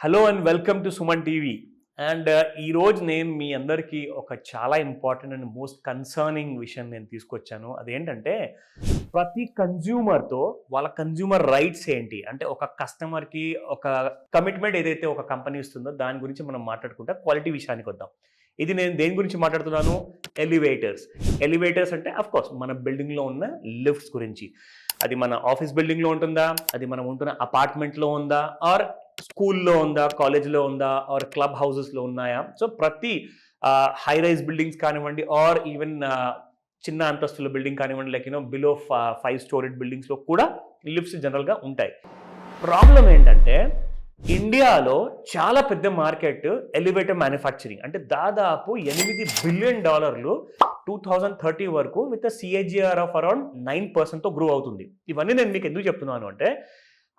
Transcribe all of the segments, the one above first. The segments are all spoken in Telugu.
Hello and welcome to Suman TV. And ఈరోజు నేను మీ అందరికీ ఒక చాలా ఇంపార్టెంట్ అండ్ మోస్ట్ కన్సర్నింగ్ విషయం నేను తీసుకొచ్చాను. అదేంటంటే ప్రతి కన్జ్యూమర్తో వాళ్ళ కన్జ్యూమర్ రైట్స్ ఏంటి, అంటే ఒక కస్టమర్కి ఒక కమిట్మెంట్ ఏదైతే ఒక కంపెనీ ఇస్తుందో దాని గురించి మనం మాట్లాడుకుంటా క్వాలిటీ విషయానికి వద్దాం. ఇది నేను దేని గురించి మాట్లాడుతున్నాను? ఎలివేటర్స్. ఎలివేటర్స్ అంటే అఫ్కోర్స్ మన బిల్డింగ్లో ఉన్న లిఫ్ట్స్ గురించి. అది మన ఆఫీస్ బిల్డింగ్లో ఉంటుందా, అది మనం ఉంటున్న అపార్ట్మెంట్లో ఉందా, ఆర్ స్కూల్లో ఉందా, కాలేజ్లో ఉందా, ఆర్ క్లబ్ హౌసెస్లో ఉన్నాయా? సో ప్రతి హై రైజ్ బిల్డింగ్స్ కానివ్వండి, ఆర్ ఈవెన్ చిన్న అంతస్తుల బిల్డింగ్ కానివ్వండి, లైక్ బిలో 5 స్టోరీడ్ బిల్డింగ్స్లో కూడా లిఫ్ట్స్ జనరల్గా ఉంటాయి. ప్రాబ్లం ఏంటంటే ఇండియాలో చాలా పెద్ద మార్కెట్ ఎలివేటర్ మ్యానుఫ్యాక్చరింగ్. అంటే దాదాపు $8 బిలియన్ 2030 వరకు విత్ సిఏజిఆర్ ఆఫ్ అరౌండ్ 9%తో గ్రో అవుతుంది. ఇవన్నీ నేను మీకు ఎందుకు చెప్తున్నాను అంటే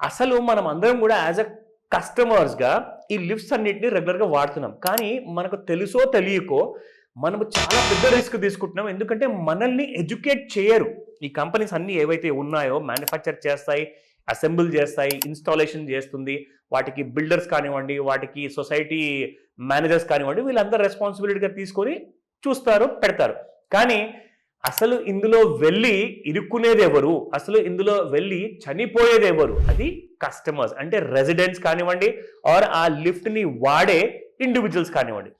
అసలు మనం అందరం కూడా యాజ్ అ కస్టమర్స్గా ఈ లిఫ్ట్స్ అన్నిటిని రెగ్యులర్గా వాడుతున్నాం. కానీ మనకు తెలుసో తెలియకో మనము చాలా పెద్ద రిస్క్ తీసుకుంటున్నాం. ఎందుకంటే మనల్ని ఎడ్యుకేట్ చేయరు. ఈ కంపెనీస్ అన్నీ ఏవైతే ఉన్నాయో మ్యానుఫ్యాక్చర్ చేస్తాయి, అసెంబుల్ చేస్తాయి, ఇన్స్టాలేషన్ చేస్తుంది, వాటికి బిల్డర్స్ కానివ్వండి, వాటికి సొసైటీ మేనేజర్స్ కానివ్వండి, వీళ్ళందరూ రెస్పాన్సిబిలిటీగా తీసుకొని చూస్తారు, పెడతారు. కానీ అసలు ఇందులో వెళ్ళి ఇరుక్కునేది ఎవరు, అసలు ఇందులో వెళ్ళి చనిపోయేది ఎవరు? అది కస్టమర్స్, అంటే రెసిడెంట్స్ కానివ్వండి, ఆర్ ఆ లిఫ్ట్ని వాడే ఇండివిజువల్స్ కానివ్వండి.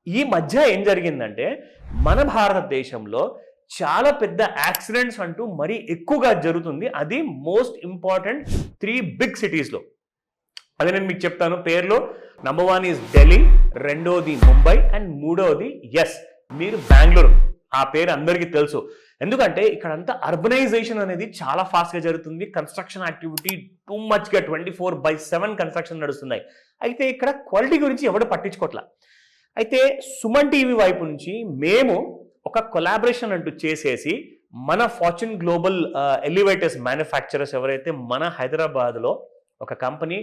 ఈ మధ్య ఏం జరిగిందంటే మన భారతదేశంలో చాలా పెద్ద యాక్సిడెంట్స్ అంటూ మరీ ఎక్కువగా జరుగుతుంది. అది మోస్ట్ ఇంపార్టెంట్ 3 బిగ్ సిటీస్లో. అదే నేను మీకు చెప్తాను పేర్లో. నంబర్ 1 ఈజ్ ఢిల్లీ, రెండోది ముంబై, అండ్ మూడోది మీరు బెంగళూరు. ఆ పేరు అందరికీ తెలుసు. ఎందుకంటే ఇక్కడంతా అర్బనైజేషన్ అనేది చాలా ఫాస్ట్గా జరుగుతుంది. కన్స్ట్రక్షన్ యాక్టివిటీ టూ మచ్గా 24/7 కన్స్ట్రక్షన్ నడుస్తున్నాయి. అయితే ఇక్కడ క్వాలిటీ గురించి ఎవడు పట్టించుకోవట్లా. అయితే సుమన్ టీవీ వైపు నుంచి మేము ఒక కొలాబరేషన్ అంటూ చేసేసి మన ఫార్చ్యూన్ గ్లోబల్ ఎలివేటర్స్ మ్యానుఫ్యాక్చరర్స్ ఎవరైతే మన హైదరాబాద్లో ఒక company,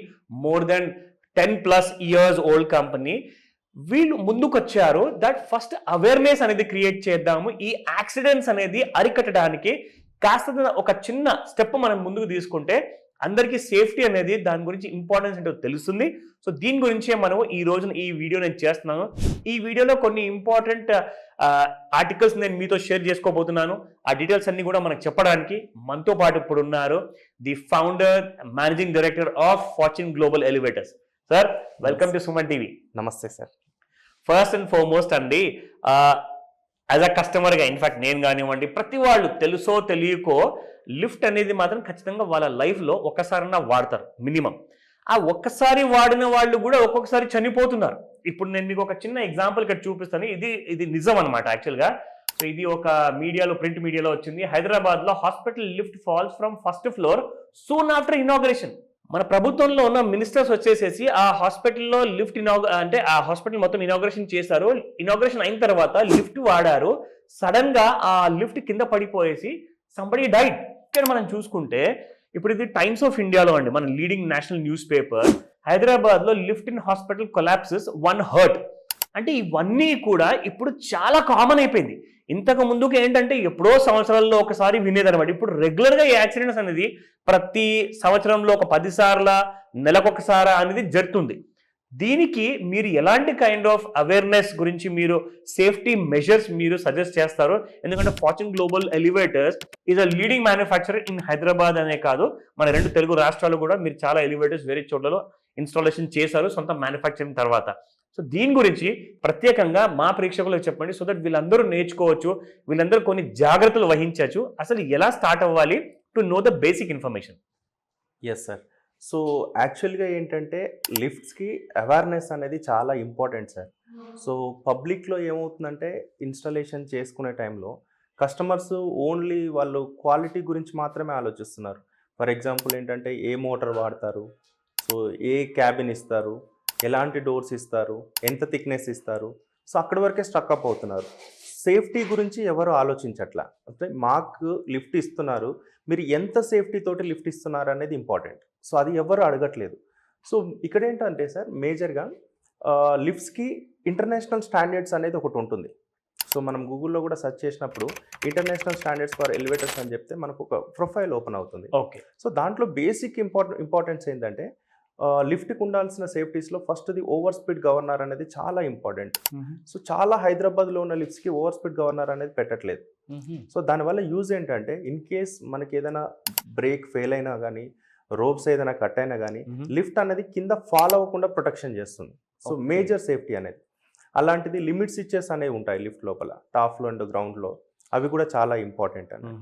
more than 10+ years old company, వీళ్ళు ముందుకొచ్చారు దట్ ఫస్ట్ అవేర్నెస్ అనేది క్రియేట్ చేద్దాము, ఈ యాక్సిడెంట్స్ అనేది అరికట్టడానికి కాస్త ఒక చిన్న స్టెప్ మనం ముందుకు తీసుకుంటే అందరికీ సేఫ్టీ అనేది, దాని గురించి ఇంపార్టెన్స్ ఏంటో తెలుస్తుంది. సో దీని గురించే మనం ఈ రోజున ఈ వీడియో నేను చేస్తున్నాను. ఈ వీడియోలో కొన్ని ఇంపార్టెంట్ ఆర్టికల్స్ నేను మీతో షేర్ చేసుకోబోతున్నాను. ఆ డీటెయిల్స్ అన్ని కూడా మనకు చెప్పడానికి మనతో పాటు ఇప్పుడు ఉన్నారు the founder, managing director of fortune global elevators. Sir, welcome to Suman TV. నమస్తే సార్. ఫస్ట్ అండ్ ఫార్మోస్ట్ అండి, యాజ్ అ కస్టమర్గా ఇన్ఫాక్ట్ నేను కానివ్వండి, ప్రతి వాళ్ళు తెలుసో తెలియకో లిఫ్ట్ అనేది మాత్రం ఖచ్చితంగా వాళ్ళ లైఫ్లో ఒక్కసారన్నా వాడతారు మినిమం. ఆ ఒక్కసారి వాడిన వాళ్ళు కూడా ఒక్కొక్కసారి చనిపోతున్నారు. ఇప్పుడు నేను మీకు ఒక చిన్న ఎగ్జాంపుల్ ఇక్కడ చూపిస్తాను. ఇది నిజం అనమాట యాక్చువల్గా. సో ఇది ఒక మీడియాలో, ప్రింట్ మీడియాలో వచ్చింది. హైదరాబాద్లో hospital lift falls from first floor soon after inauguration. మన ప్రభుత్వంలో ఉన్న మినిస్టర్స్ వచ్చేసేసి ఆ హాస్పిటల్లో లిఫ్ట్ అంటే ఆ హాస్పిటల్ మొత్తం ఇనాగరేషన్ చేశారు. ఇనాగరేషన్ అయిన తర్వాత లిఫ్ట్ వాడారు. సడన్ గా ఆ లిఫ్ట్ కింద పడిపోయేసి సంబడి డైడ్. ఇక్కడ మనం చూసుకుంటే ఇప్పుడు ఇది టైమ్స్ ఆఫ్ ఇండియాలో అండి, మన లీడింగ్ నేషనల్ న్యూస్ పేపర్, హైదరాబాద్లో lift in hospital collapses 1 hurt. అంటే ఇవన్నీ కూడా ఇప్పుడు చాలా కామన్ అయిపోయింది. ఇంతకు ముందుకు ఏంటంటే ఎప్పుడో సంవత్సరాల్లో ఒకసారి వినేదనమాట. ఇప్పుడు రెగ్యులర్గా ఈ యాక్సిడెంట్స్ అనేది ప్రతి సంవత్సరంలో ఒక 10 సార్ల, నెలకొకసారి అనేది జరుగుతుంది. దీనికి మీరు ఎలాంటి కైండ్ ఆఫ్ అవేర్నెస్ గురించి, మీరు సేఫ్టీ మెజర్స్ మీరు సజెస్ట్ చేస్తారు? ఎందుకంటే fortune global elevators is a leading manufacturer in Hyderabad అనే కాదు, మన 2 తెలుగు రాష్ట్రాలు కూడా మీరు చాలా ఎలివేటర్స్ వేరే చోట్లలో ఇన్స్టాలేషన్ చేశారు సొంత మ్యానుఫ్యాక్చరింగ్ తర్వాత. సో దీని గురించి ప్రత్యేకంగా మా ప్రేక్షకులకు చెప్పండి, సో దట్ వీళ్ళందరూ నేర్చుకోవచ్చు, వీళ్ళందరూ కొన్ని జాగ్రత్తలు వహించవచ్చు. అసలు ఎలా స్టార్ట్ అవ్వాలి to know the basic information? Yes sir. So యాక్చువల్గా ఏంటంటే లిఫ్ట్స్కి అవేర్నెస్ అనేది చాలా ఇంపార్టెంట్ సార్. సో పబ్లిక్లో ఏమవుతుందంటే ఇన్స్టాలేషన్ చేసుకునే టైంలో కస్టమర్స్ ఓన్లీ వాళ్ళు క్వాలిటీ గురించి మాత్రమే ఆలోచిస్తున్నారు. ఫర్ ఎగ్జాంపుల్ ఏంటంటే ఏ మోటార్ వాడతారు, సో ఏ క్యాబిన్ ఇస్తారు, ఎలాంటి డోర్స్ ఇస్తారు, ఎంత థిక్నెస్ ఇస్తారు, సో అక్కడి వరకే స్ట్రక్ అప్ అవుతున్నారు. సేఫ్టీ గురించి ఎవరు ఆలోచించట్లా. అంటే మాకు లిఫ్ట్ ఇస్తున్నారు, మీరు ఎంత సేఫ్టీ తోటి లిఫ్ట్ ఇస్తున్నారు అనేది ఇంపార్టెంట్. సో అది ఎవరు అడగట్లేదు. సో ఇక్కడ ఏంటంటే సార్ మేజర్గా లిఫ్ట్స్కి ఇంటర్నేషనల్ స్టాండర్డ్స్ అనేది ఒకటి ఉంటుంది. సో మనం గూగుల్లో కూడా సెర్చ్ చేసినప్పుడు ఇంటర్నేషనల్ స్టాండర్డ్స్ ఫర్ ఎలివేటర్స్ అని చెప్తే మనకు ఒక ప్రొఫైల్ ఓపెన్ అవుతుంది. ఓకే. సో దాంట్లో బేసిక్ ఇంపార్టెన్స్ ఏంటంటే లిఫ్ట్కి ఉండాల్సిన సేఫ్టీస్లో ఫస్ట్ది ఓవర్ స్పీడ్ గవర్నర్ అనేది చాలా ఇంపార్టెంట్. సో చాలా హైదరాబాద్లో ఉన్న లిఫ్ట్స్కి ఓవర్ స్పీడ్ గవర్నర్ అనేది పెట్టట్లేదు. సో దానివల్ల యూజ్ ఏంటంటే ఇన్ కేస్ మనకి ఏదైనా బ్రేక్ ఫెయిల్ అయినా కానీ రోప్స్ ఏదైనా కట్ అయినా కానీ లిఫ్ట్ అనేది కింద ఫాల్ అవ్వకుండా ప్రొటెక్షన్ చేస్తుంది. So Okay. మేజర్ సేఫ్టీ అనేది అలాంటిది లిమిట్ స్విచెస్ అనేవి ఉంటాయి లిఫ్ట్ లోపల టాప్లో అండ్ గ్రౌండ్లో, అవి కూడా చాలా ఇంపార్టెంట్ అండి.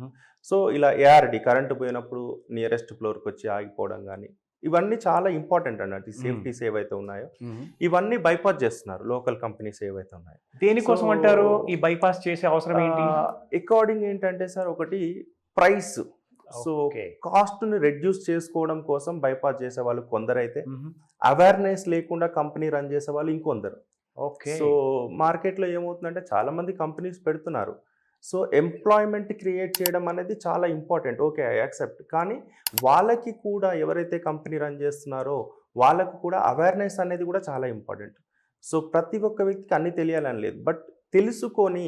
సో ఇలా ఏఆర్డి కరెంటు పోయినప్పుడు నియరెస్ట్ ఫ్లోర్కి వచ్చి ఆగిపోవడం కానీ ఇవన్నీ చాలా ఇంపార్టెంట్ అన్నట్టు. సేఫ్టీస్ ఏవైతే ఉన్నాయో ఇవన్నీ బైపాస్ చేస్తున్నారు లోకల్ కంపెనీస్ ఏవైతే ఉన్నాయో. దేనికోసం So, అంటారు ఈ బైపాస్ చేసే అవసరం ఏంటి? అకార్డింగ్ ఏంటంటే సార్ ఒకటి ప్రైస్. So Okay. కాస్ట్ని రెడ్యూస్ చేసుకోవడం కోసం బైపాస్ చేసే వాళ్ళు కొందరైతే, అవేర్నెస్ లేకుండా కంపెనీ రన్ చేసే వాళ్ళు ఇంకొందరు. ఓకే. సో మార్కెట్లో ఏమవుతుందంటే చాలా మంది కంపెనీస్ పెడుతున్నారు. సో ఎంప్లాయ్మెంట్ క్రియేట్ చేయడం అనేది చాలా ఇంపార్టెంట్. Okay, I accept. కానీ వాళ్ళకి కూడా ఎవరైతే కంపెనీ రన్ చేస్తున్నారో వాళ్ళకు కూడా అవేర్నెస్ అనేది కూడా చాలా ఇంపార్టెంట్. సో ప్రతి ఒక్క వ్యక్తికి అన్నీ తెలియాలని లేదు, బట్ తెలుసుకొని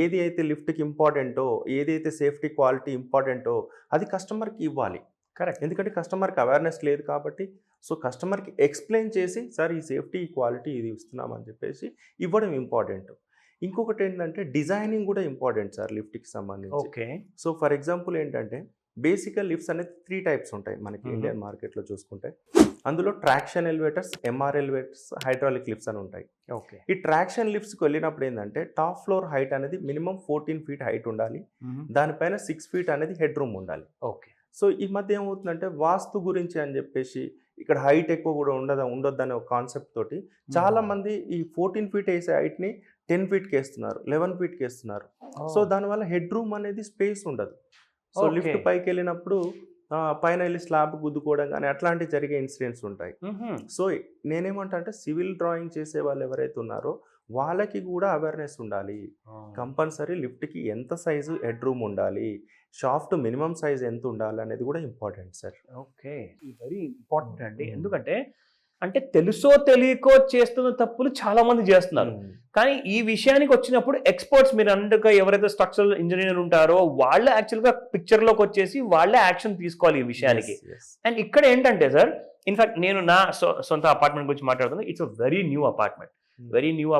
ఏది అయితే లిఫ్ట్కి ఇంపార్టెంటో, ఏదైతే సేఫ్టీ క్వాలిటీ ఇంపార్టెంటో అది కస్టమర్కి ఇవ్వాలి. కరెక్ట్. ఎందుకంటే కస్టమర్కి అవేర్నెస్ లేదు కాబట్టి. సో కస్టమర్కి ఎక్స్ప్లెయిన్ చేసి సార్ ఈ సేఫ్టీ ఈ క్వాలిటీ ఇది ఇస్తున్నామని చెప్పేసి ఇవ్వడం ఇంపార్టెంట్. ఇంకొకటి ఏంటంటే డిజైనింగ్ కూడా ఇంపార్టెంట్ సార్ లిఫ్ట్కి సంబంధించి. ఓకే. సో ఫర్ ఎగ్జాంపుల్ ఏంటంటే బేసికల్ లిఫ్ట్స్ అనేది 3 టైప్స్ ఉంటాయి మనకి ఇండియన్ మార్కెట్లో చూసుకుంటే. అందులో traction elevators, MR elevators, hydraulic lifts అని ఉంటాయి. ఓకే. ఈ ట్రాక్షన్ లిఫ్ట్స్కి వెళ్ళినప్పుడు ఏంటంటే టాప్ ఫ్లోర్ హైట్ అనేది మినిమం 14 ఫీట్ హైట్ ఉండాలి, దానిపైన 6 ఫీట్ అనేది హెడ్ రూమ్ ఉండాలి. ఓకే. సో ఈ మధ్య ఏమవుతుందంటే వాస్తు గురించి అని చెప్పేసి ఇక్కడ హైట్ ఎక్కువ కూడా ఉండొద్దనే ఒక కాన్సెప్ట్ తోటి చాలా మంది ఈ 14 ఫీట్ వేసే హైట్ని 10 ఫీట్కి వేస్తున్నారు, 11 ఫీట్కి వేస్తున్నారు. సో దానివల్ల హెడ్ రూమ్ అనేది స్పేస్ ఉండదు. సో లిఫ్ట్ పైకి వెళ్ళినప్పుడు పైన వెళ్ళి స్లాబ్ గుద్దుకోవడం కానీ అట్లాంటివి జరిగే ఇన్సిడెంట్స్ ఉంటాయి. సో నేనేమంటా అంటే సివిల్ డ్రాయింగ్ చేసే వాళ్ళు ఎవరైతే ఉన్నారో వాళ్ళకి కూడా అవేర్నెస్ ఉండాలి. కంపల్సరీ లిఫ్ట్కి ఎంత సైజు హెడ్ రూమ్ ఉండాలి, షాఫ్ట్ మినిమం సైజ్ ఎంత ఉండాలి అనేది కూడా important sir. Okay. Very important అండి. ఎందుకంటే అంటే తెలుసో తెలియకో చేస్తున్న తప్పులు చాలా మంది చేస్తున్నారు. కానీ ఈ విషయానికి వచ్చినప్పుడు ఎక్స్పర్ట్స్, మీరు అన్నట్టుగా ఎవరైతే స్ట్రక్చరల్ ఇంజనీర్ ఉంటారో వాళ్ళు యాక్చువల్గా పిక్చర్లోకి వచ్చేసి వాళ్ళే యాక్షన్ తీసుకోవాలి ఈ విషయానికి. అండ్ ఇక్కడ ఏంటంటే సార్, ఇన్ఫాక్ట్ నేను నా సొంత అపార్ట్మెంట్ గురించి మాట్లాడుతున్నాను. It's a very new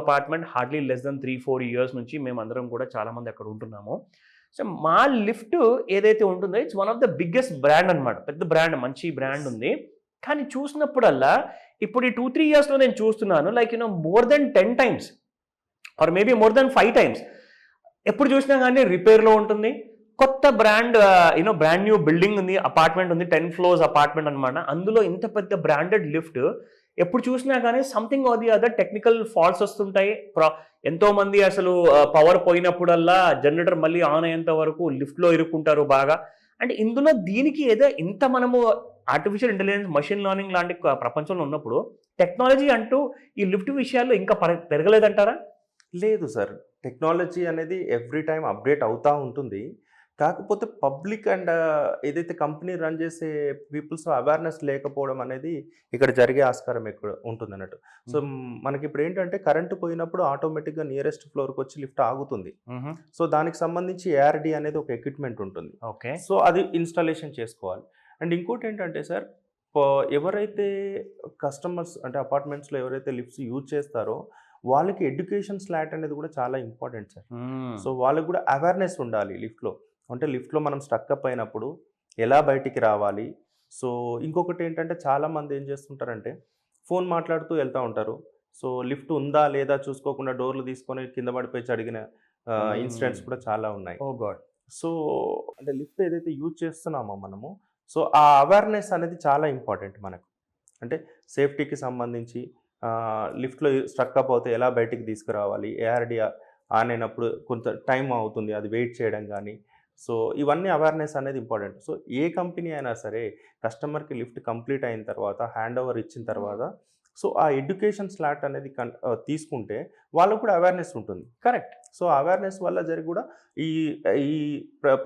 apartment, hardly less than 3-4 years నుంచి మేమందరం కూడా చాలా మంది అక్కడ ఉంటున్నాము. సో మా లిఫ్ట్ ఏదైతే ఉంటుందో it's one of the biggest brand అనమాట. పెద్ద బ్రాండ్, మంచి బ్రాండ్ ఉంది. కానీ చూసినప్పుడల్లా ఇప్పుడు ఈ 2-3 ఇయర్స్లో నేను చూస్తున్నాను like more than 10 times or maybe more than 5 times ఎప్పుడు చూసినా కానీ రిపేర్లో ఉంటుంది. కొత్త బ్రాండ్ బ్రాండ్ న్యూ బిల్డింగ్ ఉంది, అపార్ట్మెంట్ ఉంది, 10 floors అపార్ట్మెంట్ అనమాట. అందులో ఇంత పెద్ద బ్రాండెడ్ లిఫ్ట్ ఎప్పుడు చూసినా కానీ something or the other technical faults వస్తుంటాయి. ఎంతో మంది అసలు పవర్ పోయినప్పుడల్లా జనరేటర్ మళ్ళీ ఆన్ అయ్యేంత వరకు లిఫ్ట్లో ఇరుక్కుంటారు బాగా. అంటే ఇందులో దీనికి ఏదో ఇంత మనము ఆర్టిఫిషియల్ ఇంటెలిజెన్స్, మషిన్ లెర్నింగ్ లాంటి ప్రపంచంలో ఉన్నప్పుడు టెక్నాలజీ అంటూ ఈ లిఫ్ట్ విషయాల్లో ఇంకా పెరగలేదంటారా? లేదు సార్, టెక్నాలజీ అనేది ఎవ్రీ టైం అప్డేట్ అవుతూ ఉంటుంది. కాకపోతే పబ్లిక్ అండ్ ఏదైతే కంపెనీ రన్ చేసే పీపుల్స్ అవేర్నెస్ లేకపోవడం అనేది ఇక్కడ జరిగే ఆస్కారం ఎక్కువ ఉంటుంది అన్నట్టు. సో మనకి ఇప్పుడు ఏంటంటే కరెంటు పోయినప్పుడు ఆటోమేటిక్గా నియరెస్ట్ ఫ్లోర్కి వచ్చి లిఫ్ట్ ఆగుతుంది. సో దానికి సంబంధించి ఏఆర్డి అనేది ఒక ఎక్విప్మెంట్ ఉంటుంది. ఓకే. సో అది ఇన్స్టాలేషన్ చేసుకోవాలి. అండ్ ఇంకోటి ఏంటంటే సార్, ఎవరైతే కస్టమర్స్ అంటే అపార్ట్మెంట్స్లో ఎవరైతే లిఫ్ట్స్ యూజ్ చేస్తారో వాళ్ళకి ఎడ్యుకేషన్ స్లాట్ అనేది కూడా చాలా ఇంపార్టెంట్ సార్. సో వాళ్ళకి కూడా అవేర్నెస్ ఉండాలి లిఫ్ట్లో. అంటే లిఫ్ట్లో మనం స్టక్అప్ అయినప్పుడు ఎలా బయటికి రావాలి. సో ఇంకొకటి ఏంటంటే చాలామంది ఏం చేస్తుంటారంటే ఫోన్ మాట్లాడుతూ వెళ్తూ ఉంటారు. సో లిఫ్ట్ ఉందా లేదా చూసుకోకుండా డోర్లు తీసుకొని కింద పడిపోయి అడిగిన ఇన్సిడెంట్స్ కూడా చాలా ఉన్నాయి. ఓ గాడ్. సో అంటే లిఫ్ట్ ఏదైతే యూజ్ చేస్తున్నామో మనము, సో ఆ అవేర్నెస్ అనేది చాలా ఇంపార్టెంట్ మనకు. అంటే సేఫ్టీకి సంబంధించి లిఫ్ట్లో స్ట్రక్అప్ అవుతే ఎలా బయటికి తీసుకురావాలి, ఏఆర్డి ఆన్ అయినప్పుడు కొంత టైం అవుతుంది అది వెయిట్ చేయడం కానీ. సో ఇవన్నీ అవేర్నెస్ అనేది ఇంపార్టెంట్. సో ఏ కంపెనీ అయినా సరే కస్టమర్కి లిఫ్ట్ కంప్లీట్ అయిన తర్వాత హ్యాండ్ ఓవర్ ఇచ్చిన తర్వాత సో ఆ ఎడ్యుకేషన్ స్లాట్ అనేది తీసుకుంటే వాళ్ళకు కూడా అవేర్నెస్ ఉంటుంది. కరెక్ట్. సో అవేర్నెస్ వల్ల జరిగి కూడా ఈ ఈ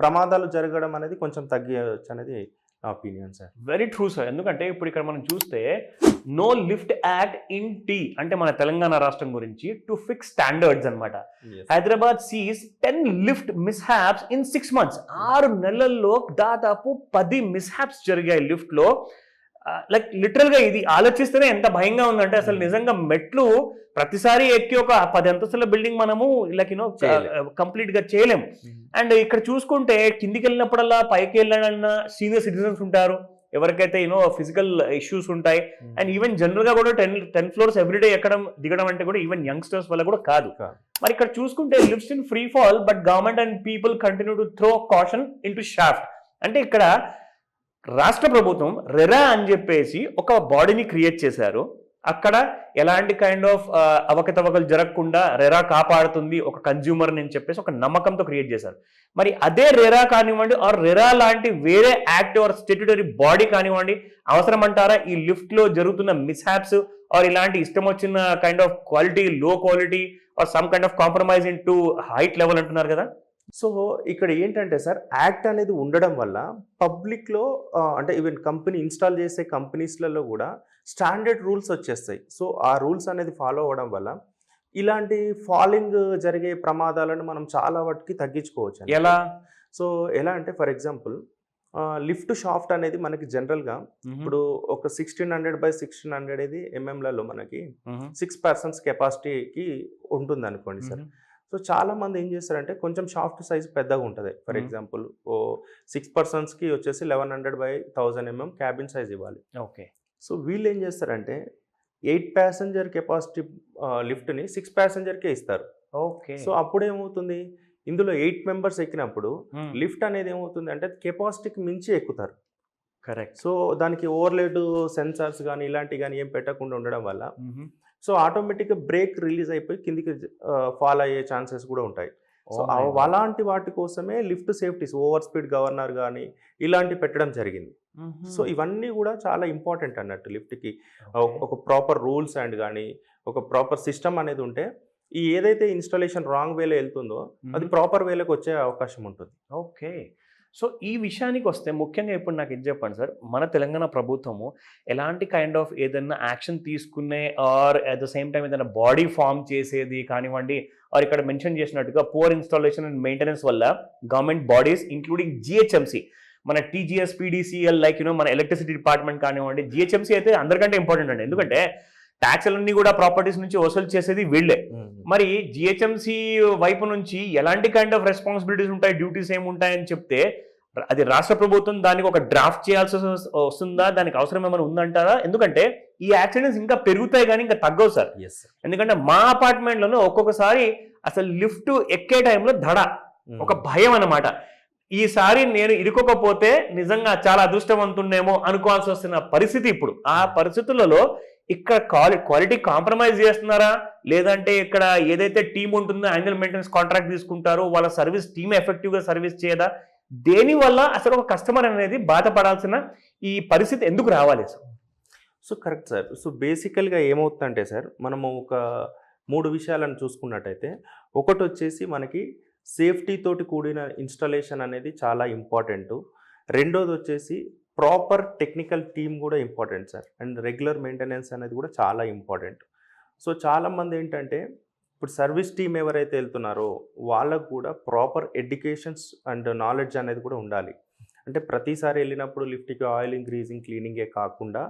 ప్రమాదాలు జరగడం అనేది కొంచెం తగ్గవచ్చు అనేది నా opinion sir. Very true sir. ఎందుకంటే ఇప్పుడు ఇక్కడ మనం చూస్తే no lift act in T అంటే మన తెలంగాణ రాష్ట్రం గురించి టు ఫిక్స్ స్టాండర్డ్స్ అనమాట. Hyderabad sees 10 lift mishaps in 6 months. 6 నెలల్లో దాదాపు 10 మిస్హాప్స్ జరిగాయి లిఫ్ట్లో. లైక్ లిటరల్ గా ఇది ఆలోచిస్తేనే ఎంత భయంగా ఉందంటే అసలు నిజంగా మెట్లు ప్రతిసారి ఎక్కి ఒక 10 అంతస్తుల బిల్డింగ్ మనము లైక్ చేయలేం. కంప్లీట్ గా చేయలేము. అండ్ ఇక్కడ చూసుకుంటే కిందికి వెళ్ళినప్పుడల్లా పైకి వెళ్ళాలన్నా సీనియర్ సిటిజన్స్ ఉంటారు, ఎవరికైతే ఫిజికల్ ఇష్యూస్ ఉంటాయి. అండ్ ఈవెన్ జనరల్ గా కూడా 10 ఫ్లోర్స్ ఎవ్రీడే ఎక్కడం దిగడం అంటే కూడా ఈవెన్ యంగ్స్టర్స్ వల్ల కూడా కాదు. మరి ఇక్కడ చూసుకుంటే lives in free fall but government and people continue to throw caution in to shaft. అంటే ఇక్కడ రాష్ట్ర ప్రభుత్వం రెరా అని చెప్పేసి ఒక బాడీని క్రియేట్ చేశారు. అక్కడ ఎలాంటి కైండ్ ఆఫ్ అవకతవకలు జరగకుండా రెరా కాపాడుతుంది ఒక కన్జ్యూమర్ అని చెప్పేసి ఒక నమ్మకంతో క్రియేట్ చేశారు. మరి అదే రెరా కానివ్వండి ఆర్ రెరా లాంటి వేరే యాక్ట్ ఆర్ స్టాట్యూటరీ బాడీ కానివ్వండి అవసరం అంటారా ఈ లిఫ్ట్ లో జరుగుతున్న మిస్హాప్స్ ఆర్ ఇలాంటి ఇష్టం వచ్చిన కైండ్ ఆఫ్ క్వాలిటీ, లో quality are some kind of compromise in to height level అంటున్నారు కదా? సో ఇక్కడ ఏంటంటే సార్, యాక్ట్ అనేది ఉండడం వల్ల పబ్లిక్లో అంటే ఈవెన్ కంపెనీ ఇన్స్టాల్ చేసే కంపెనీస్లలో కూడా స్టాండర్డ్ రూల్స్ వచ్చేస్తాయి. సో ఆ రూల్స్ అనేది ఫాలో అవ్వడం వల్ల ఇలాంటి ఫాలింగ్ జరిగే ప్రమాదాలను మనం చాలా వాటికి తగ్గించుకోవచ్చు. ఎలా? సో ఎలా అంటే ఫర్ ఎగ్జాంపుల్ లిఫ్ట్ షాఫ్ట్ అనేది మనకి జనరల్గా ఇప్పుడు ఒక 1600x1600 ఇది ఎంఎంలలో మనకి 6 persons కెపాసిటీకి ఉంటుంది అనుకోండి సార్. సో చాలా మంది ఏం చేస్తారంటే కొంచెం షాఫ్ట్ సైజ్ పెద్దగా ఉంటుంది. ఫర్ ఎగ్జాంపుల్ 6 personsకి వచ్చేసి 1100x1000 mm క్యాబిన్ సైజ్ ఇవ్వాలి. ఓకే. సో వీళ్ళు ఏం చేస్తారంటే 8 passenger కెపాసిటీ లిఫ్ట్ని 6 passengerకే ఇస్తారు. ఓకే. సో అప్పుడు ఏమవుతుంది, ఇందులో 8 members ఎక్కినప్పుడు లిఫ్ట్ అనేది ఏమవుతుంది అంటే కెపాసిటీకి మించి ఎక్కుతారు. కరెక్ట్. సో దానికి ఓవర్లేడ్ సెన్సార్స్ కానీ ఇలాంటివి కానీ ఏం పెట్టకుండా ఉండడం వల్ల సో ఆటోమేటిక్గా బ్రేక్ రిలీజ్ అయిపోయి కిందికి ఫాల్ అయ్యే ఛాన్సెస్ కూడా ఉంటాయి. సో అలాంటి వాటి కోసమే lift safeties, over speed governor కానీ ఇలాంటివి పెట్టడం జరిగింది. సో ఇవన్నీ కూడా చాలా ఇంపార్టెంట్ అన్నట్టు లిఫ్ట్కి. ఒక ప్రాపర్ రూల్స్ అండ్ కానీ ఒక ప్రాపర్ సిస్టమ్ అనేది ఉంటే ఈ ఏదైతే ఇన్స్టాలేషన్ రాంగ్ వేలో వెళ్తుందో అది ప్రాపర్ వేలోకి వచ్చే అవకాశం ఉంటుంది. ఓకే. సో ఈ విషయానికి వస్తే ముఖ్యంగా ఇప్పుడు నాకు ఇది చెప్పండి సార్, మన తెలంగాణ ప్రభుత్వము ఎలాంటి కైండ్ ఆఫ్ ఏదైనా యాక్షన్ తీసుకునే or at the same time ఏదైనా బాడీ ఫామ్ చేసేది కానివ్వండి ఆర్ ఇక్కడ మెన్షన్ చేసినట్టుగా పూర్ ఇన్స్టాలేషన్ అండ్ మెయింటెనెన్స్ వల్ల గవర్నమెంట్ బాడీస్ ఇంక్లూడింగ్ జిహెచ్ఎంసి, మన టీజీఎస్, పీడీసీఎల్ లైక్ మన ఎలక్ట్రిసిటీ డిపార్ట్మెంట్ కానివ్వండి, జిహెచ్ఎంసీ అయితే అందరికంటే ఇంపార్టెంట్ అండి. ఎందుకంటే ట్యాక్స్లన్నీ కూడా ప్రాపర్టీస్ నుంచి వసూలు చేసేది వీళ్ళే. మరి జిహెచ్ఎంసీ వైపు నుంచి ఎలాంటి కైండ్ ఆఫ్ రెస్పాన్సిబిలిటీస్ ఉంటాయి, డ్యూటీస్ ఏముంటాయని చెప్తే అది రాష్ట్ర ప్రభుత్వం దానికి ఒక డ్రాఫ్ట్ చేయాల్సి వస్తుందా, దానికి అవసరం ఏమైనా ఉందంటారా? ఎందుకంటే ఈ యాక్సిడెంట్స్ ఇంకా పెరుగుతాయి కానీ ఇంకా తగ్గవు సార్. ఎందుకంటే మా అపార్ట్మెంట్లోనే ఒక్కొక్కసారి అసలు లిఫ్ట్ ఎక్కే టైంలో దడ, ఒక భయం అన్నమాట. ఈసారి నేను ఇరుకోకపోతే నిజంగా చాలా అదృష్టవంతున్నేమో అనుకోవాల్సి వస్తున్న పరిస్థితి ఇప్పుడు. ఆ పరిస్థితులలో ఇక్కడ క్వాలిటీ కాంప్రమైజ్ చేస్తున్నారా, లేదంటే ఇక్కడ ఏదైతే టీం ఉంటుందో యాన్యువల్ మెయింటెనెన్స్ కాంట్రాక్ట్ తీసుకుంటారో వాళ్ళ సర్వీస్ టీమ్ ఎఫెక్టివ్గా సర్వీస్ చేయదా? దేనివల్ల అసలు ఒక కస్టమర్ అనేది బాధపడాల్సిన ఈ పరిస్థితి ఎందుకు రావాలి sir? So correct sir. So బేసికల్గా ఏమవుతుందంటే సార్, మనము ఒక 3 విషయాలను చూసుకున్నట్టయితే, ఒకటి వచ్చేసి మనకి సేఫ్టీ తోటి కూడిన ఇన్స్టాలేషన్ అనేది చాలా ఇంపార్టెంట్. రెండోది వచ్చేసి ప్రాపర్ టెక్నికల్ టీమ్ కూడా important sir. And regular maintenance అనేది కూడా చాలా ఇంపార్టెంట్. సో చాలామంది ఏంటంటే ఇప్పుడు సర్వీస్ టీమ్ ఎవరైతే వెళ్తున్నారో వాళ్ళకు కూడా ప్రాపర్ ఎడ్యుకేషన్స్ అండ్ నాలెడ్జ్ అనేది కూడా ఉండాలి. అంటే ప్రతిసారి వెళ్ళినప్పుడు లిఫ్ట్కి ఆయిలింగ్, గ్రీజింగ్, క్లీనింగే కాకుండా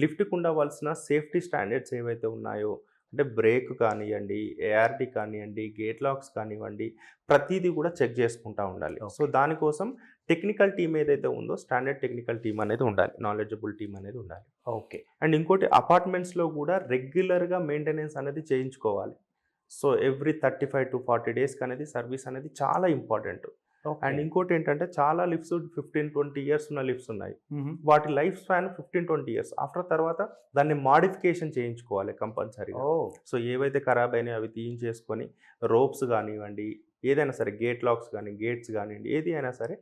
లిఫ్ట్కి ఉండవలసిన సేఫ్టీ స్టాండర్డ్స్ ఏవైతే ఉన్నాయో, అంటే బ్రేక్ కానివ్వండి, ఏఆర్డి కానివ్వండి, గేట్ లాక్స్ కానివ్వండి, ప్రతిదీ కూడా చెక్ చేసుకుంటూ ఉండాలి. సో దానికోసం టెక్నికల్ టీమ్ ఏదైతే ఉందో స్టాండర్డ్ టెక్నికల్ టీమ్ అనేది ఉండాలి, నాలెడ్జబుల్ టీమ్ అనేది ఉండాలి. ఓకే. అండ్ ఇంకోటి అపార్ట్మెంట్స్లో కూడా రెగ్యులర్గా మెయింటెనెన్స్ అనేది చేయించుకోవాలి. సో ఎవ్రీ 35 to 40 డేస్కి అనేది సర్వీస్ అనేది చాలా ఇంపార్టెంట్. అండ్ ఇంకోటి ఏంటంటే చాలా లిఫ్ట్స్ 15-20 years ఉన్న లిఫ్ట్స్ ఉన్నాయి. వాటి లైఫ్ స్పాన్ 15-20 years. ఆఫ్టర్ తర్వాత దాన్ని మాడిఫికేషన్ చేయించుకోవాలి కంపల్సరీగా. సో ఏవైతే ఖరాబ్ అయినాయో అవి తీయించేసుకొని రోప్స్ కానివ్వండి, ఏదైనా సరే గేట్ లాక్స్ కానీ గేట్స్ కానివ్వండి, ఏది అయినా సరే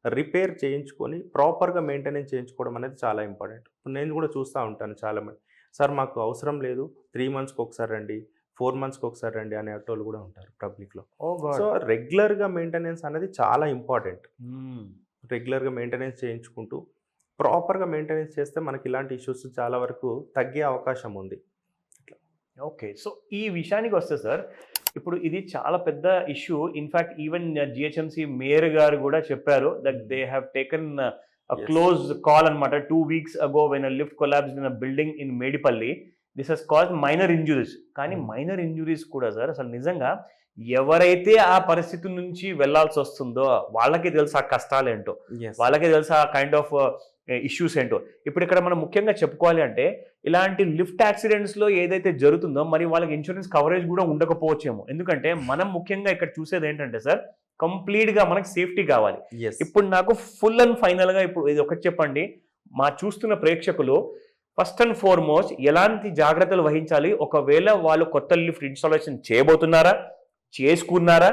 రిపేర్ చేయించుకొని ప్రాపర్గా మెయింటెనెన్స్ చేయించుకోవడం అనేది చాలా ఇంపార్టెంట్. నేను కూడా చూస్తూ ఉంటాను చాలామంది, సార్ మాకు అవసరం లేదు 3 monthsకి ఒకసారి రండి, 4 monthsకి ఒకసారి రండి అనే వాళ్ళు కూడా ఉంటారు పబ్లిక్లో. సో రెగ్యులర్గా మెయింటెనెన్స్ అనేది చాలా ఇంపార్టెంట్. రెగ్యులర్గా మెయింటెనెన్స్ చేయించుకుంటూ ప్రాపర్గా మెయింటెనెన్స్ చేస్తే మనకి ఇలాంటి ఇష్యూస్ చాలా వరకు తగ్గే అవకాశం ఉంది. ఓకే. సో ఈ విషయానికి వస్తే సార్, ఇప్పుడు ఇది చాలా పెద్ద issue. In fact even GHMC mayor గారు కూడా చెప్పారు that they have taken a close call అనమాట 2 weeks ago when a lift collapsed in a building in Medipalli. This has caused minor injuries. కానీ మైనర్ ఇంజురీస్ కూడా సార్ అసలు నిజంగా ఎవరైతే ఆ పరిస్థితి నుంచి వెళ్లాల్సి వస్తుందో వాళ్ళకే తెలుసు ఆ కష్టాలేంటో, వాళ్ళకే తెలుసు ఆ కైండ్ ఆఫ్ ఇష్యూస్ ఏంటో. ఇప్పుడు ఇక్కడ మనం ముఖ్యంగా చెప్పుకోవాలి అంటే ఇలాంటి లిఫ్ట్ యాక్సిడెంట్స్లో ఏదైతే జరుగుతుందో మరి వాళ్ళకి ఇన్సూరెన్స్ కవరేజ్ కూడా ఉండకపోవచ్చేమో. ఎందుకంటే మనం ముఖ్యంగా ఇక్కడ చూసేది ఏంటంటే సార్ కంప్లీట్గా మనకి సేఫ్టీ కావాలి. ఇప్పుడు నాకు ఫుల్ అండ్ ఫైనల్గా ఇప్పుడు ఇది ఒకటి చెప్పండి, మా చూస్తున్న ప్రేక్షకులు ఫస్ట్ అండ్ ఫార్మోస్ట్ ఎలాంటి జాగ్రత్తలు వహించాలి, ఒకవేళ వాళ్ళు కొత్త లిఫ్ట్ ఇన్స్టాలేషన్ చేయబోతున్నారా, చేసుకున్నారా,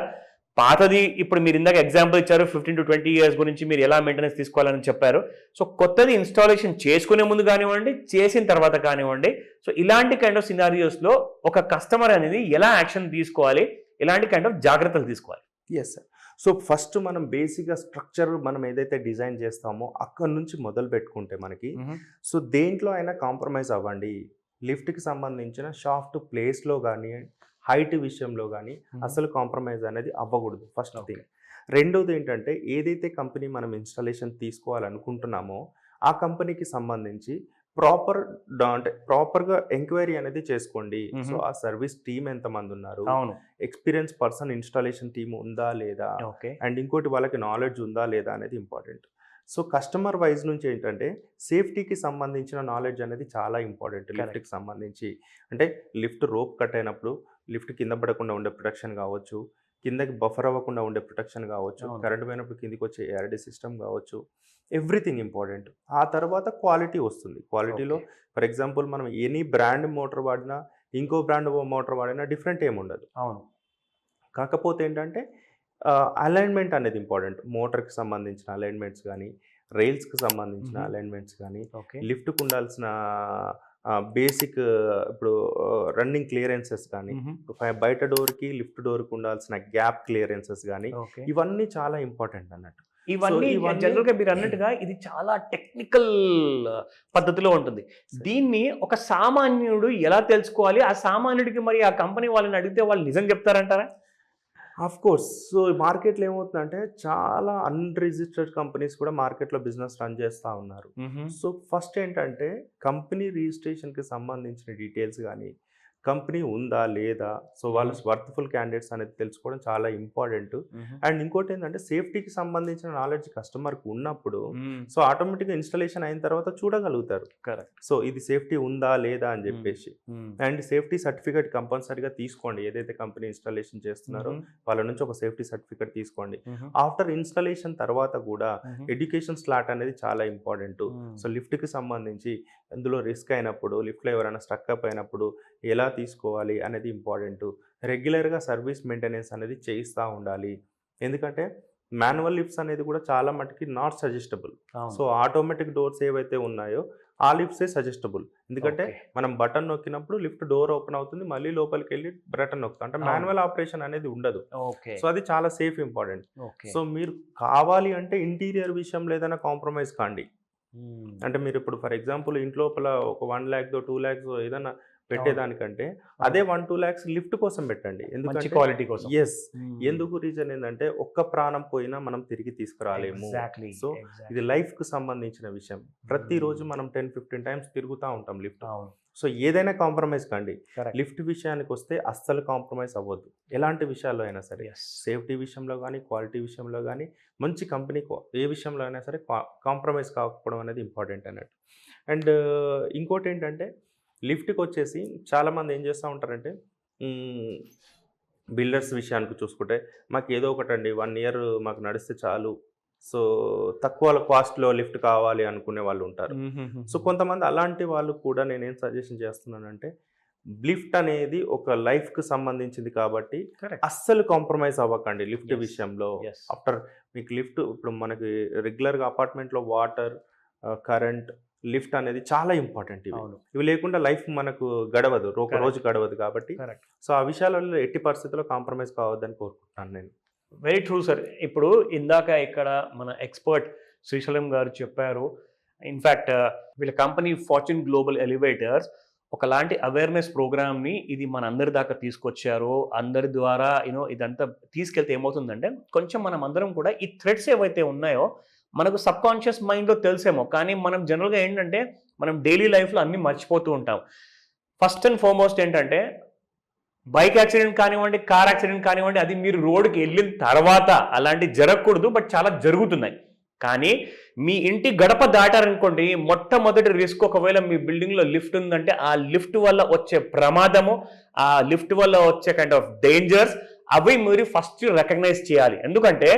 పాతది ఇప్పుడు మీరు ఇందాక ఎగ్జాంపుల్ ఇచ్చారు 15 to 20 years గురించి మీరు ఎలా మెయింటెనెన్స్ తీసుకోవాలని చెప్పారు. సో కొత్తది ఇన్స్టాలేషన్ చేసుకునే ముందు కానివ్వండి, చేసిన తర్వాత కానివ్వండి, సో ఇలాంటి కైండ్ ఆఫ్ సినారియోస్లో ఒక కస్టమర్ అనేది ఎలా యాక్షన్ తీసుకోవాలి, ఎలాంటి కైండ్ ఆఫ్ జాగ్రత్తలు తీసుకోవాలి? Yes sir. సో ఫస్ట్ మనం బేసిక్గా స్ట్రక్చర్ మనం ఏదైతే డిజైన్ చేస్తామో అక్కడ నుంచి మొదలు పెట్టుకుంటే మనకి సో దేంట్లో అయినా కాంప్రమైజ్ అవ్వండి. లిఫ్ట్కి సంబంధించిన షాఫ్ట్ ప్లేస్లో కానీ హైట్ విషయంలో కానీ అసలు కాంప్రమైజ్ అనేది అవ్వకూడదు ఫస్ట్ థింగ్. రెండోది ఏంటంటే ఏదైతే కంపెనీ మనం ఇన్స్టాలేషన్ తీసుకోవాలనుకుంటున్నామో ఆ కంపెనీకి సంబంధించి ప్రాపర్గా ఎంక్వైరీ అనేది చేసుకోండి. సో ఆ సర్వీస్ టీమ్ ఎంతమంది ఉన్నారు, ఎక్స్పీరియన్స్ పర్సన్ ఇన్స్టాలేషన్ టీమ్ ఉందా లేదా, అండ్ ఇంకోటి వాళ్ళకి నాలెడ్జ్ ఉందా లేదా అనేది ఇంపార్టెంట్. సో కస్టమర్ వైజ్ నుంచి ఏంటంటే సేఫ్టీకి సంబంధించిన నాలెడ్జ్ అనేది చాలా ఇంపార్టెంట్. లిఫ్ట్కి సంబంధించి అంటే లిఫ్ట్ రోప్ కట్ అయినప్పుడు లిఫ్ట్ కింద పడకుండా ఉండే ప్రొటెక్షన్ కావచ్చు, కిందకి బఫర్ అవ్వకుండా ఉండే ప్రొటెక్షన్ కావచ్చు, కరెంట్ పోయినప్పుడు కిందికి వచ్చే ఏఆర్డీ సిస్టమ్ కావచ్చు, ఎవ్రీథింగ్ ఇంపార్టెంట్. ఆ తర్వాత క్వాలిటీ వస్తుంది. క్వాలిటీలో ఫర్ ఎగ్జాంపుల్ మనం ఎనీ బ్రాండ్ మోటార్ వాడినా ఇంకో బ్రాండ్ మోటార్ వాడినా డిఫరెంట్ ఏమి ఉండదు. కాకపోతే ఏంటంటే అలైన్మెంట్ అనేది ఇంపార్టెంట్. మోటార్కి సంబంధించిన అలైన్మెంట్స్ కానీ, రైల్స్కి సంబంధించిన అలైన్మెంట్స్ కానీ, లిఫ్ట్కి ఉండాల్సిన బేసిక్ ఇప్పుడు రన్నింగ్ క్లియరెన్సెస్ కానీ, బయట డోర్కి లిఫ్ట్ డోర్కి ఉండాల్సిన గ్యాప్ క్లియరెన్సెస్ కానీ, ఇవన్నీ చాలా ఇంపార్టెంట్ అన్నట్టు. ఇవన్నీ జనరల్గా మీరు అన్నట్టుగా ఇది చాలా టెక్నికల్ పద్ధతిలో ఉంటుంది. దీన్ని ఒక సామాన్యుడు ఎలా తెలుసుకోవాలి? ఆ సామాన్యుడికి మరి ఆ కంపెనీ వాళ్ళని అడిగితే వాళ్ళు నిజం చెప్తారంటారా? Of course. సో మార్కెట్లో ఏమవుతుందంటే చాలా అన్రిజిస్టర్డ్ కంపెనీస్ కూడా మార్కెట్లో బిజినెస్ రన్ చేస్తూ ఉన్నారు. సో ఫస్ట్ ఏంటంటే కంపెనీ రిజిస్ట్రేషన్కి సంబంధించిన డీటెయిల్స్ కానీ, కంపెనీ ఉందా లేదా, సో వాళ్ళు వర్త్ఫుల్ క్యాండిడేట్స్ అనేది తెలుసుకోవడం చాలా ఇంపార్టెంట్. అండ్ ఇంకోటి ఏంటంటే సేఫ్టీకి సంబంధించిన నాలెడ్జ్ కస్టమర్కి ఉన్నప్పుడు సో ఆటోమేటిక్గా ఇన్స్టాలేషన్ అయిన తర్వాత చూడగలుగుతారు. సో ఇది సేఫ్టీ ఉందా లేదా అని చెప్పేసి. అండ్ సేఫ్టీ సర్టిఫికేట్ కంపల్సరీగా తీసుకోండి. ఏదైతే కంపెనీ ఇన్స్టాలేషన్ చేస్తున్నారో వాళ్ళ నుంచి ఒక సేఫ్టీ సర్టిఫికేట్ తీసుకోండి. ఆఫ్టర్ ఇన్స్టాలేషన్ తర్వాత కూడా ఎడ్యుకేషన్ స్లాట్ అనేది చాలా ఇంపార్టెంట్. సో లిఫ్ట్కి సంబంధించి అందులో రిస్క్ అయినప్పుడు, లిఫ్ట్లో ఎవరైనా స్ట్రక్ అప్ అయినప్పుడు ఎలా తీసుకోవాలి అనేది ఇంపార్టెంట్. రెగ్యులర్గా సర్వీస్ మెయింటెనెన్స్ అనేది చేయిస్తూ ఉండాలి. ఎందుకంటే మాన్యువల్ లిఫ్ట్స్ అనేది కూడా చాలా మటుకి not suggestible. So automatic doors ఏవైతే ఉన్నాయో ఆ లిఫ్ట్సే సజెస్టబుల్. ఎందుకంటే మనం బటన్ నొక్కినప్పుడు లిఫ్ట్ డోర్ ఓపెన్ అవుతుంది, మళ్ళీ లోపలికి వెళ్ళి బటన్ నొక్కుతాం. అంటే మాన్యువల్ ఆపరేషన్ అనేది ఉండదు. సో అది చాలా సేఫ్ ఇంపార్టెంట్. సో మీరు కావాలి అంటే ఇంటీరియర్ విషయంలో ఏదైనా కాంప్రమైజ్ కాండి. అంటే మీరు ఇప్పుడు ఫర్ ఎగ్జాంపుల్ ఇంట్లోపల ఒక 1 lakh 2 lakhs ఏదైనా పెట్టేదానికంటే అదే 1-2 lakhs లిఫ్ట్ కోసం పెట్టండి. ఎందుకంటే క్వాలిటీ కోసం. ఎస్. ఎందుకు రీజన్ ఏంటంటే ఒక్క ప్రాణం పోయినా మనం తిరిగి తీసుకురాలేము. సో ఇది లైఫ్ కు సంబంధించిన విషయం. ప్రతిరోజు మనం 10-15 times తిరుగుతూ ఉంటాం లిఫ్ట్. సో ఏదైనా కాంప్రమైజ్ కండి. లిఫ్ట్ విషయానికి వస్తే అస్సలు కాంప్రమైజ్ అవ్వద్దు. ఎలాంటి విషయాల్లో అయినా సరే, సేఫ్టీ విషయంలో కానీ, క్వాలిటీ విషయంలో కానీ, మంచి కంపెనీ ఏ విషయంలో అయినా సరే కాంప్రమైజ్ కాకపోవడం అనేది ఇంపార్టెంట్ అన్నట్టు. అండ్ ఇంకోటి ఏంటంటే లిఫ్ట్కి వచ్చేసి చాలామంది ఏం చేస్తూ ఉంటారంటే బిల్డర్స్ విషయానికి చూసుకుంటే మాకు ఏదో ఒకటండి 1 year మాకు నడిస్తే చాలు, సో తక్కువ కాస్ట్లో లిఫ్ట్ కావాలి అనుకునే వాళ్ళు ఉంటారు. సో కొంతమంది అలాంటి వాళ్ళు కూడా నేనేం సజెషన్ చేస్తున్నానంటే లిఫ్ట్ అనేది ఒక లైఫ్కి సంబంధించింది కాబట్టి అస్సలు కాంప్రమైజ్ అవ్వకండి లిఫ్ట్ విషయంలో. ఆఫ్టర్ మీకు లిఫ్ట్ ఇప్పుడు మనకి రెగ్యులర్గా అపార్ట్మెంట్లో వాటర్, కరెంట్, లిఫ్ట్ అనేది చాలా ఇంపార్టెంట్. ఇవి లేకుండా లైఫ్ మనకు గడవదు, ఒక రోజు గడవదు. కాబట్టి సో ఆ విషయాలలో ఎట్టి పరిస్థితుల్లో కాంప్రమైజ్ కావద్దని కోరుకుంటున్నాను నేను. Very true sir. ఇప్పుడు ఇందాక ఇక్కడ మన ఎక్స్పర్ట్ శ్రీశైలం గారు చెప్పారు. ఇన్ఫ్యాక్ట్ వీళ్ళ కంపెనీ ఫార్చ్యూన్ గ్లోబల్ ఎలివేటర్స్ ఒకలాంటి అవేర్నెస్ ప్రోగ్రామ్ని ఇది మన అందరి దాకా తీసుకొచ్చారు. అందరి ద్వారా ఇదంతా తీసుకెళ్తే ఏమవుతుందంటే కొంచెం మనం అందరం కూడా ఈ థ్రెడ్స్ ఏవైతే ఉన్నాయో మనకు సబ్ కాన్షియస్ మైండ్లో తెలిసేమో, కానీ మనం జనరల్గా ఏంటంటే మనం డైలీ లైఫ్లో అన్నీ మర్చిపోతూ ఉంటాం. ఫస్ట్ అండ్ ఫార్మోస్ట్ ఏంటంటే బైక్ యాక్సిడెంట్ కానివ్వండి, కార్ యాక్సిడెంట్ కానివ్వండి, అది మీరు రోడ్డుకి వెళ్ళిన తర్వాత అలాంటి జరగకూడదు, బట్ చాలా జరుగుతున్నాయి. కానీ మీ ఇంటి గడప దాటారనుకోండి, మొట్టమొదటి రిస్క్ ఒకవేళ మీ బిల్డింగ్లో లిఫ్ట్ ఉందంటే ఆ లిఫ్ట్ వల్ల వచ్చే ప్రమాదము, ఆ లిఫ్ట్ వల్ల వచ్చే కైండ్ ఆఫ్ డేంజర్స్ అవి మీరు ఫస్ట్ రికగ్నైజ్ చేయాలి. ఎందుకంటే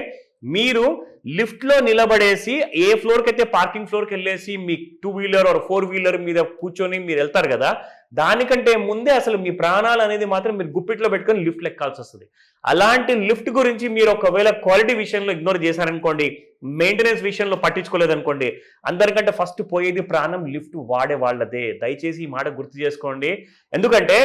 మీరు లిఫ్ట్లో నిలబడేసి ఏ ఫ్లోర్కి అయితే పార్కింగ్ ఫ్లోర్కి వెళ్ళేసి మీ 2 వీలర్ ఆర్ 4 వీలర్ మీద కూర్చొని మీరు వెళ్తారు కదా, దానికంటే ముందే అసలు మీ ప్రాణాలు అనేది మాత్రం మీరు గుప్పిట్లో పెట్టుకొని లిఫ్ట్ ఎక్కాల్సి వస్తుంది. అలాంటి లిఫ్ట్ గురించి మీరు ఒకవేళ క్వాలిటీ విషయంలో ఇగ్నోర్ చేశారనుకోండి, మెయింటెనెన్స్ విషయంలో పట్టించుకోలేదనుకోండి, అందరికంటే ఫస్ట్ పోయేది ప్రాణం లిఫ్ట్ వాడే వాళ్ళదే. దయచేసి ఈ మాట గుర్తు చేసుకోండి. ఎందుకంటే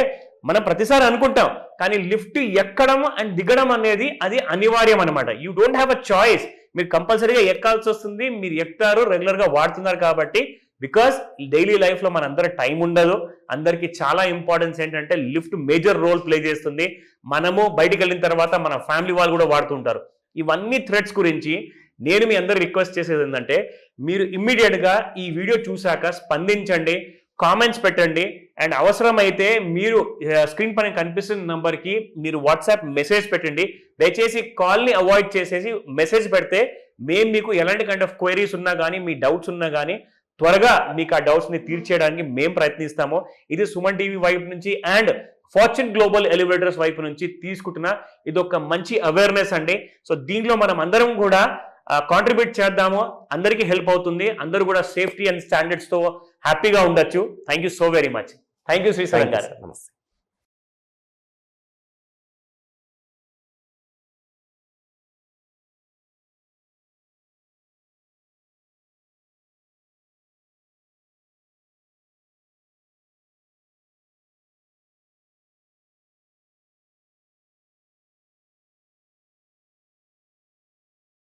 మనం ప్రతిసారి అనుకుంటాం, కానీ లిఫ్ట్ ఎక్కడం అండ్ దిగడం అనేది అది అనివార్యం అనమాట. You don't have a choice. మీరు కంపల్సరీగా ఎక్కాల్సి వస్తుంది. మీరు ఎక్కుతారు, రెగ్యులర్గా వాడుతున్నారు కాబట్టి. బికాస్ డైలీ లైఫ్లో మన అందరి టైం ఉండదు. అందరికీ చాలా ఇంపార్టెన్స్ ఏంటంటే లిఫ్ట్ మేజర్ రోల్ ప్లే చేస్తుంది. మనము బయటికి వెళ్ళిన తర్వాత మన ఫ్యామిలీ వాళ్ళు కూడా వాడుతుంటారు. ఇవన్నీ థ్రెడ్స్ గురించి నేను మీ అందరికి రిక్వెస్ట్ చేసేది ఏంటంటే, మీరు ఇమ్మీడియట్గా ఈ వీడియో చూశాక స్పందించండి, కామెంట్స్ పెట్టండి, అండ్ అవసరమైతే మీరు స్క్రీన్ పైన కనిపిస్తున్న నంబర్కి మీరు వాట్సాప్ మెసేజ్ పెట్టండి. దయచేసి కాల్ని అవాయిడ్ చేసేసి మెసేజ్ పెడితే మేము మీకు ఎలాంటి కైండ్ ఆఫ్ క్వైరీస్ ఉన్నా కానీ, మీ డౌట్స్ ఉన్నా కానీ త్వరగా మీకు ఆ డౌట్స్ని తీర్చేయడానికి మేము ప్రయత్నిస్తాము. ఇది సుమన్ టీవీ వైపు నుంచి అండ్ ఫార్చ్యూన్ గ్లోబల్ ఎలివేటర్స్ వైపు నుంచి తీసుకుంటున్న ఇది ఒక మంచి అవేర్నెస్ అండి. సో దీంట్లో మనం అందరం కూడా కాంట్రిబ్యూట్ చేద్దాము. అందరికీ హెల్ప్ అవుతుంది. అందరూ కూడా సేఫ్టీ అండ్ స్టాండర్డ్స్తో హ్యాపీగా ఉండొచ్చు. Thank you so very much. Thank you Srisailam గారు. నమస్తే.